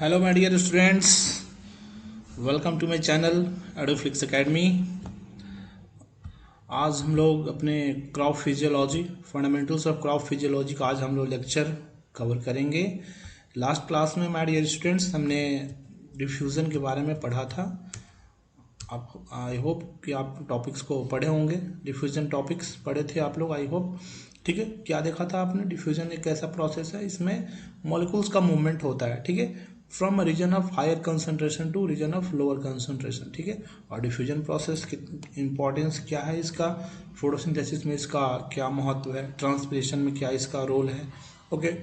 Hello my dear students, welcome to my channel Edoflix academy. आज हम लोग अपने crop physiology, fundamentals of crop physiology का आज हम लोग लेक्चर कवर करेंगे। लास्ट क्लास में माय डियर स्टूडेंट्स हमने डिफ्यूज़न के बारे में पढ़ा था। आप आई होप कि आप टॉपिक्स को पढ़े होंगे। डिफ्यूज़न टॉपिक्स पढ़े थे आप लोग, आई होप। ठीक है, क्या देखा था आपने? डिफ्यूज़न एक ऐसा प्रोसेस है, इसमें मॉलिक्यूल्स का मूवमेंट होता है। ठीक है, from region of higher concentration to region of lower concentration. ठीक है, और डिफ्यूजन प्रोसेस की इंपॉर्टेंस क्या है इसका, फोटोसिंथेसिस में इसका क्या महत्व है, ट्रांसपिरेशन में क्या इसका रोल है। ओके,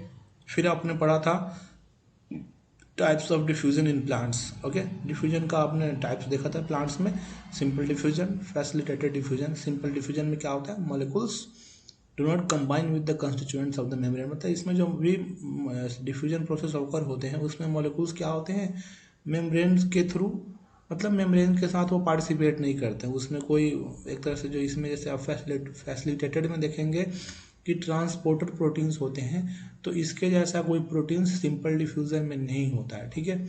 फिर आपने पढ़ा था types of diffusion in plants. Okay, diffusion का आपने टाइप्स देखा था प्लांट्स में, simple diffusion, facilitated diffusion. Simple diffusion में क्या होता है, molecules do not combine with the constituents of the membrane. मतलब इसमें जो भी डिफ्यूजन प्रोसेस ऑकर होते हैं उसमें मॉलिक्यूल्स क्या होते हैं, मेम्ब्रेन के थ्रू, मतलब मेम्ब्रेन के साथ वो पार्टिसिपेट नहीं करते हैं उसमें कोई एक तरह से। जो इसमें जैसे आप फैसिलिटेटेड में देखेंगे कि ट्रांसपोर्टर प्रोटीन्स होते हैं, तो इसके जैसा कोई प्रोटीन सिंपल डिफ्यूजन में नहीं होता है। ठीक है,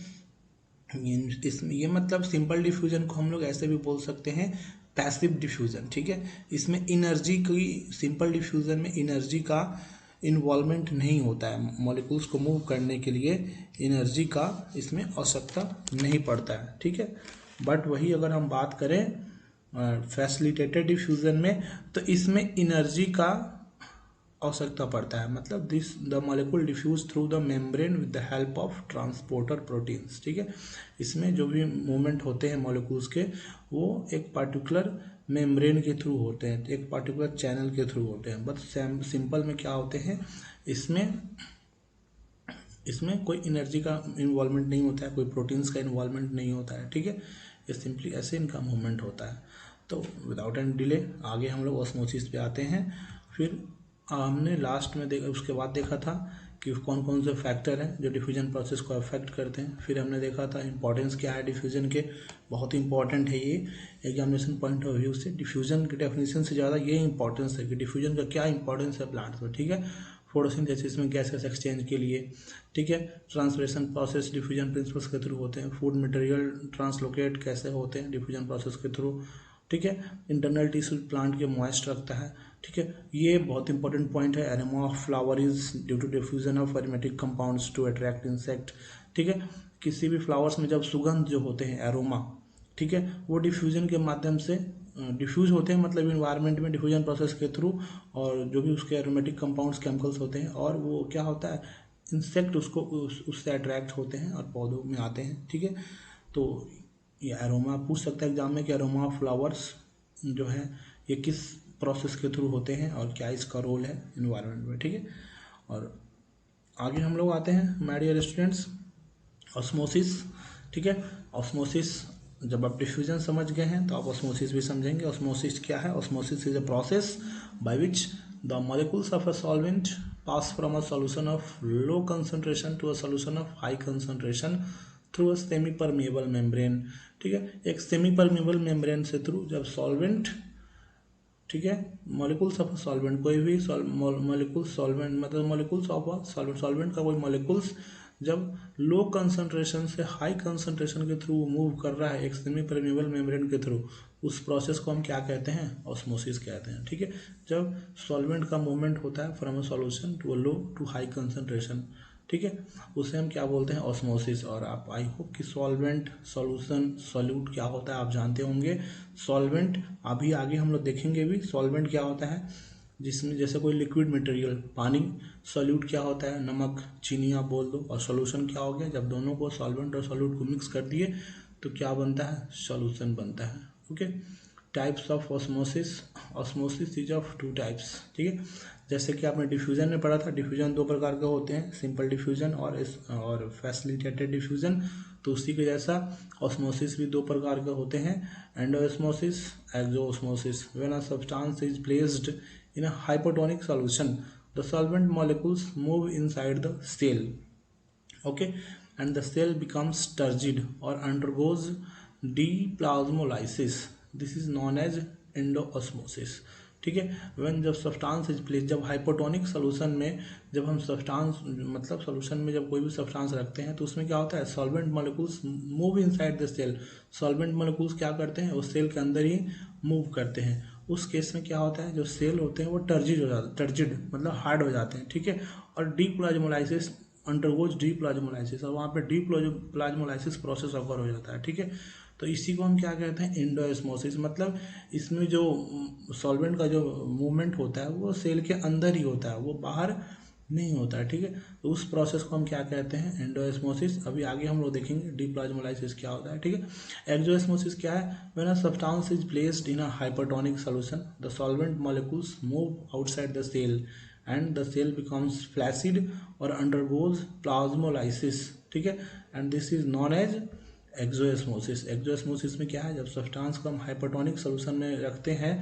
ये मतलब सिंपल डिफ्यूजन को हम लोग ऐसे भी बोल सकते हैं, पैसिव डिफ्यूजन। ठीक है, इसमें एनर्जी की, सिंपल डिफ्यूजन में एनर्जी का इन्वॉल्वमेंट नहीं होता है। मॉलिक्यूल्स को मूव करने के लिए एनर्जी का इसमें आवश्यकता नहीं पड़ता है। ठीक है, बट वही अगर हम बात करें फैसिलिटेटेड डिफ्यूजन में, तो इसमें एनर्जी का आवश्यकता पड़ता है। मतलब this the molecule diffuse through the membrane with the help of transporter proteins. ठीक है, इसमें जो भी मूवमेंट होते हैं मॉलिक्यूल्स के, वो एक पर्टिकुलर मेम्ब्रेन के थ्रू होते हैं, एक पर्टिकुलर चैनल के थ्रू होते हैं। बट सिंपल में क्या होते हैं, इसमें कोई एनर्जी का इन्वॉल्वमेंट नहीं होता है, कोई प्रोटीन्स का इन्वॉल्वमेंट नहीं होता है। ठीक है, ये सिंपली ऐसे इनका मूवमेंट होता है। तो विदाउट एनी डिले आगे हम लोग ऑस्मोसिस पे आते हैं। फिर हमने लास्ट में उसके बाद देखा था कि कौन कौन से फैक्टर हैं जो डिफ्यूजन प्रोसेस को अफेक्ट करते हैं। फिर हमने देखा था इंपॉर्टेंस क्या है डिफ्यूजन के, बहुत इंपॉर्टेंट है ये एग्जामिनेशन पॉइंट ऑफ व्यू से। डिफ्यूजन की डेफिनेशन से ज़्यादा ये इंपॉर्टेंस है कि डिफ्यूजन का क्या इंपॉर्टेंस है प्लांट्स में। ठीक है, फोटोसिंथेसिस में गैसेस एक्सचेंज के लिए। ठीक है, ट्रांसलेशन प्रोसेस डिफ्यूजन प्रिंसिपल्स के थ्रू होते हैं। फूड मटेरियल ट्रांसलोकेट कैसे होते हैं, डिफ्यूजन प्रोसेस के थ्रू। ठीक है, इंटरनल टिश्यू प्लांट के मॉइस्ट रखता है। ठीक है, ये बहुत इंपॉर्टेंट पॉइंट है। Aroma of flower is due to diffusion of aromatic compounds to attract insect. ठीक है, किसी भी फ्लावर्स में जब सुगंध जो होते हैं एरोमा, ठीक है, वो डिफ्यूजन के माध्यम से डिफ्यूज होते हैं, मतलब इन्वायरमेंट में डिफ्यूजन प्रोसेस के थ्रू, और जो भी उसके एरोमेटिक कंपाउंड्स केमिकल्स होते हैं, और वो क्या होता है, इंसेक्ट उसको उससे अट्रैक्ट होते हैं और पौधों में आते हैं। ठीक है, तो ये एरोमा पूछ सकता है एग्जाम में कि एरोमा ऑफ फ्लावर्स जो है ये किस प्रोसेस के थ्रू होते हैं और क्या इसका रोल है इन्वायरमेंट में। ठीक है, और आगे हम लोग आते हैं माय डियर स्टूडेंट्स, ऑस्मोसिस। ठीक है, ऑस्मोसिस जब आप डिफ्यूजन समझ गए हैं तो आप ऑस्मोसिस भी समझेंगे। ऑस्मोसिस क्या है? Osmosis is a process by which the molecules of a solvent pass from a solution of low concentration to a solution of high concentration through a semi permeable membrane. ठीक है, एक semi permeable membrane से through जब solvent, ठीक है, molecules of solvent, कोई भी molecules solvent, मतलब मॉलिक्यूल्स ऑफ सॉल्वेंट का कोई मॉलिक्यूल्स जब लो कंसंट्रेशन से हाई कंसंट्रेशन के थ्रू मूव कर रहा है एक सेमी परमिएबल मेम्ब्रेन के थ्रू, उस प्रोसेस को हम क्या कहते हैं? ऑस्मोसिस कहते हैं। ठीक है, जब सॉल्वेंट का मूवमेंट होता है from a solution to a low to high concentration, ठीक है, उसे हम क्या बोलते हैं? ऑस्मोसिस। और आप आई होप कि सॉल्वेंट, सॉल्यूशन, सॉल्यूट क्या होता है आप जानते होंगे। सॉल्वेंट अभी आगे हम लोग देखेंगे भी, सॉल्वेंट क्या होता है, जिसमें जैसे कोई लिक्विड मटेरियल पानी, सॉल्यूट क्या होता है, नमक, चीनी आप बोल दो, और सॉल्यूशन क्या हो गया, जब दोनों को सॉल्वेंट और सॉल्यूट को मिक्स कर दिए तो क्या बनता है? सॉल्यूशन बनता है। Okay, types of osmosis. Osmosis is of two types. ठीक है, जैसे कि आपने डिफ्यूजन में पढ़ा था, डिफ्यूजन दो प्रकार के होते हैं, सिंपल डिफ्यूजन और फैसिलिटेटेड डिफ्यूजन। तो उसी के जैसा ऑस्मोसिस भी दो प्रकार के होते हैं, endosmosis, exosmosis. When a substance is placed in a hypotonic solution, the solvent molecules move inside the cell, okay, and the cell becomes turgid or undergoes deplasmolysis. This is known as endoosmosis. ठीक है। When जब substance is place, जब hypotonic solution में जब हम substance मतलब solution में जब कोई भी सब्सटेंस रखते हैं तो उसमें क्या होता है, solvent molecules move inside the cell. Solvent molecules क्या करते हैं, उस सेल के अंदर ही मूव करते हैं। उस केस में क्या होता है, जो सेल होते हैं वो टर्जिड हो जाते, टर्जिड मतलब हार्ड हो जाते हैं, ठीक है। और डीप्लाज्मोलाइसिस अंडरगोज डीप्लाज्मोलाइसिस, और वहाँ पे डीप्लाज्मोलाइसिस प्रोसेस ऑकर हो जाता है, ठीक है। तो इसी को हम क्या कहते हैं, एंडोस्मोसिस। मतलब इसमें जो सॉल्वेंट का जो मूवमेंट होता है वो सेल के अंदर ही होता है, वो बाहर नहीं होता है, ठीक है। तो उस प्रोसेस को हम क्या कहते हैं, एंडोस्मोसिस। अभी आगे हम लोग देखेंगे डीप्लाज्मोलाइसिस क्या होता है, ठीक है। एक्सोस्मोसिस क्या है, when a substance is placed in a hypertonic solution the solvent molecules move outside the cell and the cell becomes flaccid और अंडरगोज प्लाज्मोलाइसिस, ठीक है। And this is known as exosmosis. Exosmosis में क्या है, जब substance को हम hypertonic solution में रखते हैं,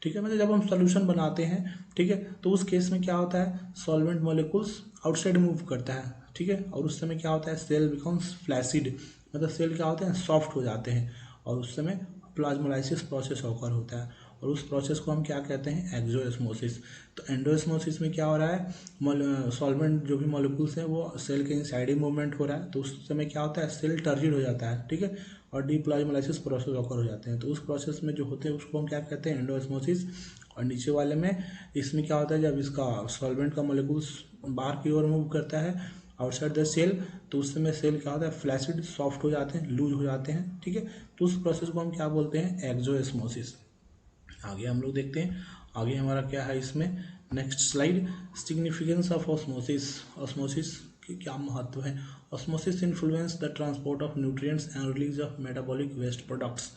ठीक है, मतलब जब हम सोल्यूशन बनाते हैं, ठीक है, तो उस केस में क्या होता है, सॉल्वेंट मॉलिक्यूल्स आउटसाइड मूव करता है, ठीक है। और उस समय क्या होता है, सेल बिकम्स फ्लैसिड, मतलब सेल क्या होते हैं, सॉफ्ट हो जाते हैं, और उस समय प्लाज्मोलाइसिस प्रोसेस ऑकर होता है, और उस प्रोसेस को हम क्या कहते हैं, एक्सोस्मोसिस। तो एंडोस्मोसिस में क्या हो रहा है, सॉल्वेंट जो भी मॉलिक्यूल्स हैं वो सेल के इनसाइड ही मूवमेंट हो रहा है, तो उस समय क्या होता है, सेल टर्जिड हो जाता है, ठीक है, और डीप्लाज्मोलाइसिस प्रोसेस ऑकर हो जाते हैं। तो उस प्रोसेस में जो होते हैं उसको हम क्या कहते हैं, एंडोस्मोसिस। और नीचे वाले में इसमें क्या होता है, जब इसका सॉल्वेंट का मॉलिक्यूल्स बाहर की ओर मूव करता है आउटसाइड द सेल, तो उस समय सेल क्या होता है, फ्लैसिड सॉफ्ट हो जाते हैं, लूज हो जाते हैं, ठीक है। तो उस प्रोसेस को हम क्या बोलते हैं, एक्सोस्मोसिस। आगे हम लोग देखते हैं, आगे हमारा क्या है इसमें, next slide, significance of osmosis. Osmosis की क्या महत्व है। Osmosis influence the transport of nutrients and release of metabolic waste products.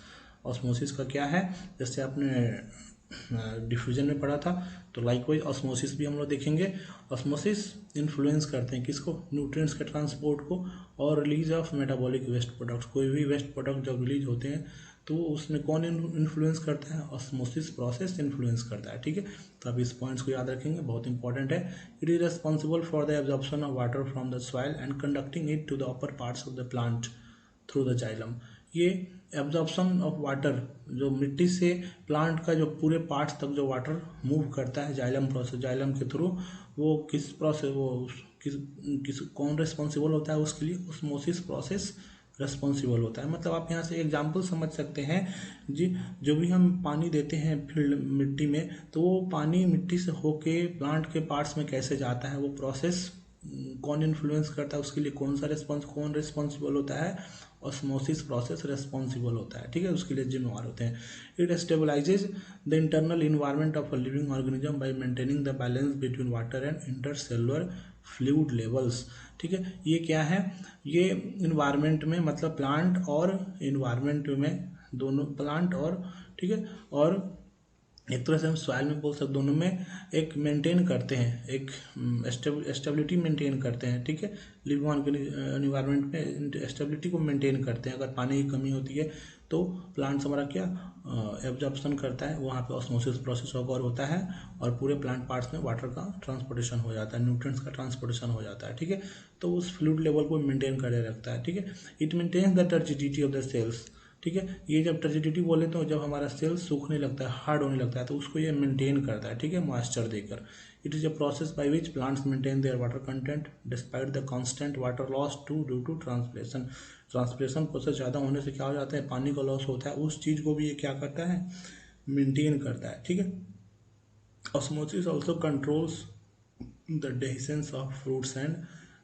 Osmosis का क्या है, जैसे आपने डिफ्यूजन में पढ़ा था, तो लाइकवाइज ऑस्मोसिस भी हम लोग देखेंगे। ऑस्मोसिस इन्फ्लुएंस करते हैं किसको, न्यूट्रिएंट्स के ट्रांसपोर्ट को, और release of metabolic waste products. कोई भी वेस्ट प्रोडक्ट जब रिलीज होते हैं तो उसमें कौन इन्फ्लुएंस करता है, ऑस्मोसिस प्रोसेस इन्फ्लुएंस करता है, ठीक है। तो आप इस पॉइंट्स को याद रखेंगे, बहुत इंपॉर्टेंट है। It is responsible for the absorption of water from the soil and conducting it to the upper parts of the plant through the xylem. ये एब्जॉर्प्शन ऑफ वाटर, जो मिट्टी से प्लांट का जो पूरे पार्ट्स तक जो वाटर मूव करता है जाइलम प्रोसेस, जाइलम के थ्रू, वो किस प्रोसेस, वो किस कौन रिस्पॉन्सिबल होता है उसके लिए, ऑस्मोसिस प्रोसेस रेस्पॉन्सिबल होता है। मतलब आप यहाँ से एग्जाम्पल समझ सकते हैं जी, जो भी हम पानी देते हैं फील्ड मिट्टी में, तो वो पानी मिट्टी से होके प्लांट के पार्ट्स में कैसे जाता है, वो प्रोसेस कौन इन्फ्लुएंस करता है उसके लिए, कौन रिस्पॉन्सिबल होता है, ऑस्मोसिस प्रोसेस रेस्पॉन्सिबल होता है, ठीक है, उसके लिए जिम्मेवार होते हैं। It stabilises the internal environment of a living organism by maintaining the balance between water and intercellular fluid levels, ठीक है। ये क्या है, ये इन्वायरमेंट में, मतलब प्लांट और इन्वायरमेंट में, दोनों प्लांट और, ठीक है, और एक तरह से हम सॉइल में बोल सकते, दोनों में एक मेंटेन करते हैं, एक स्टेबिलिटी मेंटेन करते हैं, ठीक है। लिविंग एनवायरनमेंट में स्टेबिलिटी को मेंटेन करते हैं। अगर पानी की कमी होती है तो प्लांट्स हमारा क्या एब्जॉर्प्शन करता है, वहाँ पे ऑस्मोसिस प्रोसेस ऑकर होता है, और पूरे प्लांट पार्ट्स में वाटर का ट्रांसपोर्टेशन हो जाता है, न्यूट्रिएंट्स का ट्रांसपोर्टेशन हो जाता है, ठीक है। तो उस फ्लूइड लेवल को मेंटेन करे रखता है, ठीक है। It maintains the turgidity of the cells, ठीक है। ये जब टर्जिडिटी बोले तो जब हमारा सेल सूखने लगता है, हार्ड होने लगता है, तो उसको ये मेंटेन करता है, ठीक है, मॉइस्चर देकर। It is a process by which plants maintain their water content despite the constant water loss due to transpiration. Transpiration process ज़्यादा होने से क्या हो जाता है, पानी का लॉस होता है, उस चीज़ को भी ये क्या करता है, मेंटेन करता है, ठीक है। Osmosis also controls the dehiscence of fruits and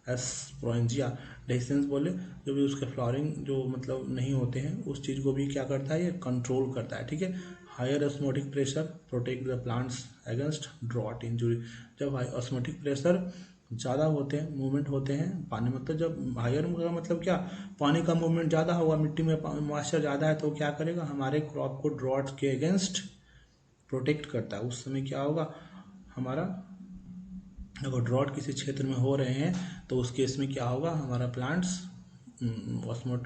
sporangia. Dehiscence बोले जो भी उसके फ्लावरिंग जो मतलब नहीं होते हैं, उस चीज़ को भी क्या करता है, ये कंट्रोल करता है, ठीक है। Higher osmotic pressure protect the plants against drought injury. जब ऑस्मोटिक प्रेशर ज़्यादा होते हैं, मूवमेंट होते हैं पानी, मतलब जब हायर का मतलब क्या, पानी का मूवमेंट ज़्यादा होगा, मिट्टी में मॉइस्चर ज़्यादा है, तो क्या करेगा, हमारे क्रॉप को ड्रॉट के अगेंस्ट प्रोटेक्ट करता है। उस समय क्या होगा, हमारा अगर ड्रॉट किसी क्षेत्र में हो रहे हैं तो उस केस में क्या होगा, हमारा प्लांट्स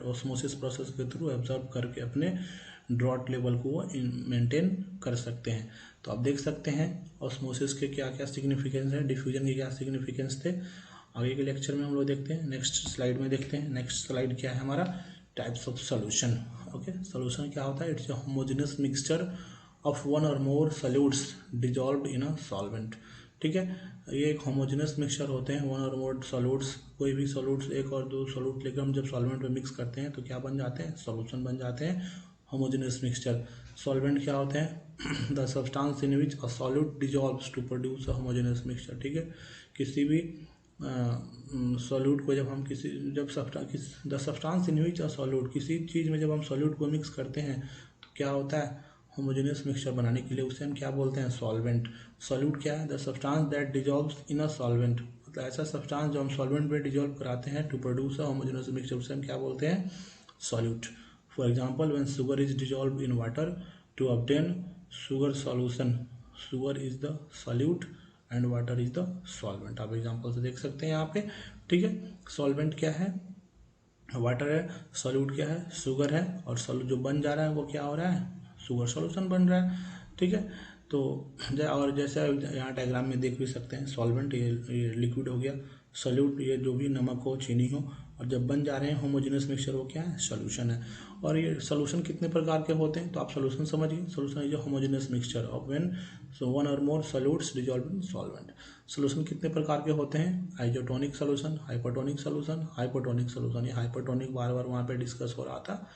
ऑस्मोसिस प्रोसेस के थ्रू एब्जॉर्ब करके अपने ड्रॉट लेवल को वो मेंटेन कर सकते हैं। तो आप देख सकते हैं ऑस्मोसिस के क्या क्या सिग्निफिकेंस है, डिफ्यूजन के क्या सिग्निफिकेंस थे। आगे के लेक्चर में हम लोग देखते हैं, नेक्स्ट स्लाइड में देखते हैं। नेक्स्ट स्लाइड क्या है हमारा, types of solution. Okay, solution क्या होता है, it's a homogeneous mixture of one or more solutes dissolved in a solvent. ठीक है, ये एक होमोजेनस मिक्सचर होते हैं, वन और मोर सॉल्यूट्स, कोई भी सॉल्यूट्स एक और दो सॉल्यूट लेकर हम जब सॉल्वेंट में मिक्स करते हैं तो क्या बन जाते हैं, सॉल्यूशन बन जाते हैं, होमोजेनस मिक्सचर। सॉल्वेंट क्या होते हैं, the substance in which a solute dissolves to produce a homogeneous mixture. ठीक है, किसी भी सॉल्यूट को जब हम the substance in which a solute, किसी चीज़ में जब हम सॉल्यूट को मिक्स करते हैं तो क्या होता है, होमोजेनियस मिक्सचर बनाने के लिए उसे हम क्या बोलते हैं, सॉल्वेंट। सॉल्यूट क्या है, the substance that dissolves in a solvent, मतलब ऐसा सब्सटेंस जो हम सॉल्वेंट में डिजॉल्व कराते हैं to produce a homogeneous mixture, उसे हम क्या बोलते हैं, solute. For example when sugar is dissolve in water to obtain sugar solution, sugar is the solute and water is the solvent. आप एग्जांपल से देख सकते हैं यहाँ पे। ठीक है, सॉल्वेंट क्या है, वाटर है, सॉल्यूट क्या है, शुगर है, और सॉल्यूट जो बन जा रहा है वो क्या हो रहा है, शुगर सॉल्यूशन बन रहा है। ठीक है, तो और जैसे यहाँ डायग्राम में देख भी सकते हैं, सॉल्वेंट ये लिक्विड हो गया, सॉल्यूट ये जो भी नमक हो, चीनी हो, और जब बन जा रहे हैं होमोजेनियस मिक्सचर वो क्या है, सॉल्यूशन है। और ये सॉल्यूशन कितने प्रकार के होते हैं, तो आप सॉल्यूशन समझिए, solution is homogeneous mixture of when one or more solutes dissolve in solvent. Solution कितने प्रकार के होते हैं, isotonic solution, hypertonic solution, hypotonic solution. ये हाइपरटोनिक बार बार वहाँ पे डिस्कस हो रहा था,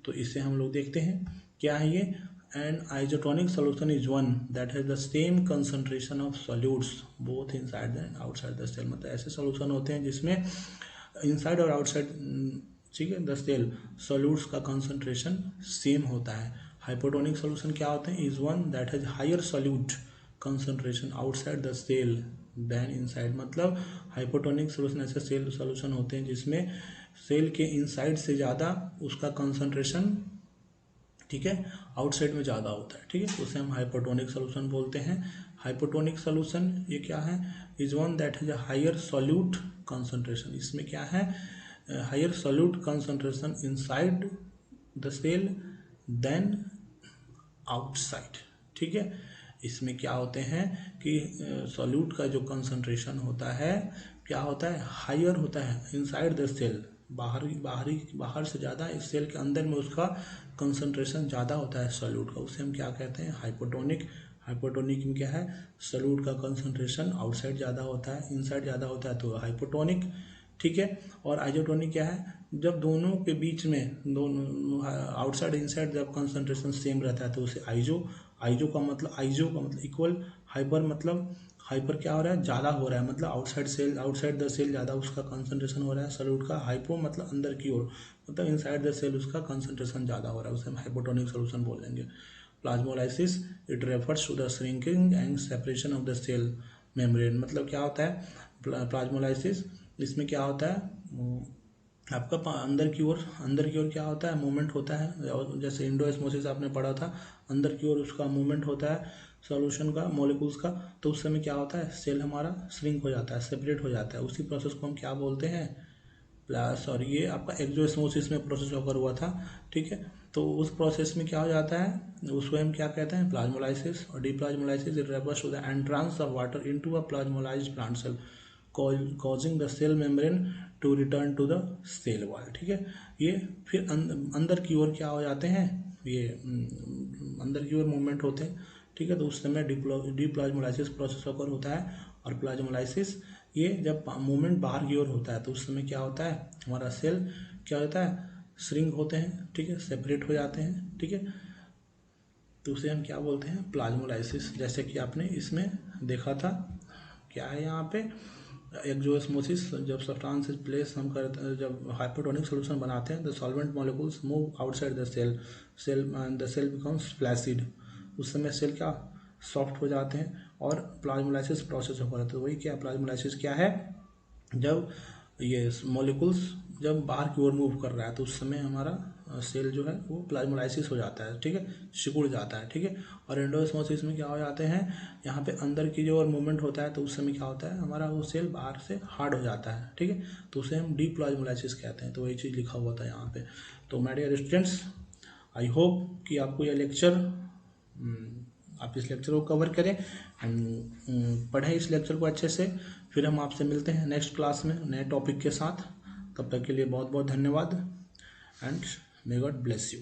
तो इससे हम लोग देखते हैं क्या है ये। And isotonic solution is one that has the same concentration of solutes both inside and outside the cell. मतलब ऐसे सॉल्यूशन होते हैं जिसमें इनसाइड और आउटसाइड, ठीक है, द सेल सॉल्यूट्स का कंसंट्रेशन सेम होता है। हाइपोटोनिक सॉल्यूशन क्या होते हैं, is one that has higher solute concentration outside the cell than inside. मतलब हाइपोटोनिक सॉल्यूशन ऐसे सेल सॉल्यूशन होते हैं जिसमें सेल के इनसाइड से ज़्यादा उसका कंसंट्रेशन, ठीक है, आउटसाइड में ज़्यादा होता है। ठीक है, उसे हम हाइपोटोनिक सॉल्यूशन बोलते हैं। हाइपोटोनिक सॉल्यूशन ये क्या है, is one that has a higher solute concentration. इसमें क्या है, higher solute concentration inside the cell than outside. ठीक है, इसमें क्या होते हैं कि सॉल्यूट का जो कंसंट्रेशन होता है क्या होता है, हायर होता है इनसाइड द सेल, बाहर से ज़्यादा इस सेल के अंदर में उसका कंसंट्रेशन ज़्यादा होता है सॉल्यूट का, उसे हम क्या कहते हैं, हाइपोटोनिक। हाइपोटोनिक में क्या है, सॉल्यूट का कंसंट्रेशन आउटसाइड ज़्यादा होता है, इनसाइड ज़्यादा होता है तो हाइपोटोनिक। ठीक है, और आइसोटोनिक क्या है, जब दोनों के बीच में, दोनों आउटसाइड इनसाइड जब कंसंट्रेशन सेम रहता है तो उसे आइजो का मतलब इक्वल, हाइपर क्या हो रहा है, ज़्यादा हो रहा है, मतलब आउटसाइड द सेल ज़्यादा उसका कंसंट्रेशन हो रहा है सॉल्यूट का, हाइपो मतलब अंदर की ओर, मतलब इनसाइड द सेल उसका कंसंट्रेशन ज़्यादा हो रहा है, उसे हम हाइपोटोनिक सॉल्यूशन बोलेंगे। Plasmolysis it refers to the shrinking and separation of the cell membrane. मतलब क्या होता है प्लाज्मोलाइसिस, इसमें क्या होता है, आपका अंदर की ओर क्या होता है, मूवमेंट होता है, जैसे इंडोस्मोसिस आपने पढ़ा था, अंदर की ओर उसका मूवमेंट होता है सॉल्यूशन का, मॉलिक्यूल्स का, तो उस समय क्या होता है, सेल हमारा श्रिंक हो जाता है, सेपरेट हो जाता है, उसी प्रोसेस को हम क्या बोलते हैं, और ये आपका एक्सोस्मोसिस में प्रोसेस होकर हुआ था। ठीक है, तो उस प्रोसेस में क्या हो जाता है, उसको हम क्या कहते हैं, प्लाज्मोलाइसिस। और deplasmolysis it refers to the entrance of water into a plasmolysed plant cell causing the cell membrane to return to the cell wall। ठीक है, ये फिर अंदर की ओर क्या हो जाते हैं, ये अंदर की ओर मूवमेंट होते हैं। ठीक है, तो उस समय डीप्लाज्मोलाइसिस प्रोसेस होकर होता है। और प्लाज्मोलाइसिस ये जब मूवमेंट बाहर की ओर होता है तो उस समय क्या होता है, हमारा सेल क्या होता है, श्रिंक होते हैं। ठीक है, सेपरेट हो जाते हैं। ठीक है, तो उसे हम क्या बोलते हैं, प्लाज्मोलाइसिस। जैसे कि आपने इसमें देखा था, क्या है यहाँ पे, एक्सोस्मोसिस, जब सब्सटेंस इज प्लेस हम करते हैं, जब हाइपोटोनिक सॉल्यूशन बनाते हैं, the solvent molecules move outside the cell, the cell becomes flaccid. उस समय सेल क्या सॉफ्ट हो जाते हैं और प्लाज्मोलाइसिस प्रोसेस होकर रहता है। वही क्या प्लाज्मोलाइसिस क्या है, जब ये मॉलिक्यूल्स जब बाहर की ओर मूव कर रहा है तो उस समय हमारा सेल जो है वो प्लाज्मोलाइसिस हो जाता है। ठीक है, सिकुड़ जाता है। ठीक है, और एंडोस्मोसिस में क्या हो जाते हैं, यहाँ पे अंदर की जो और मूवमेंट होता है तो उस समय क्या होता है, हमारा वो सेल बाहर से हार्ड हो जाता है। ठीक है, तो उसे हम डीप्लाज्मोलाइसिस कहते हैं। तो वही चीज़ लिखा हुआ था यहाँ पे। तो my dear students, I hope कि आपको यह लेक्चर, आप इस लेक्चर को कवर करें एंड पढ़ें इस लेक्चर को अच्छे से। फिर हम आपसे मिलते हैं नेक्स्ट क्लास में नए टॉपिक के साथ। तब तक के लिए बहुत बहुत धन्यवाद and may God bless you.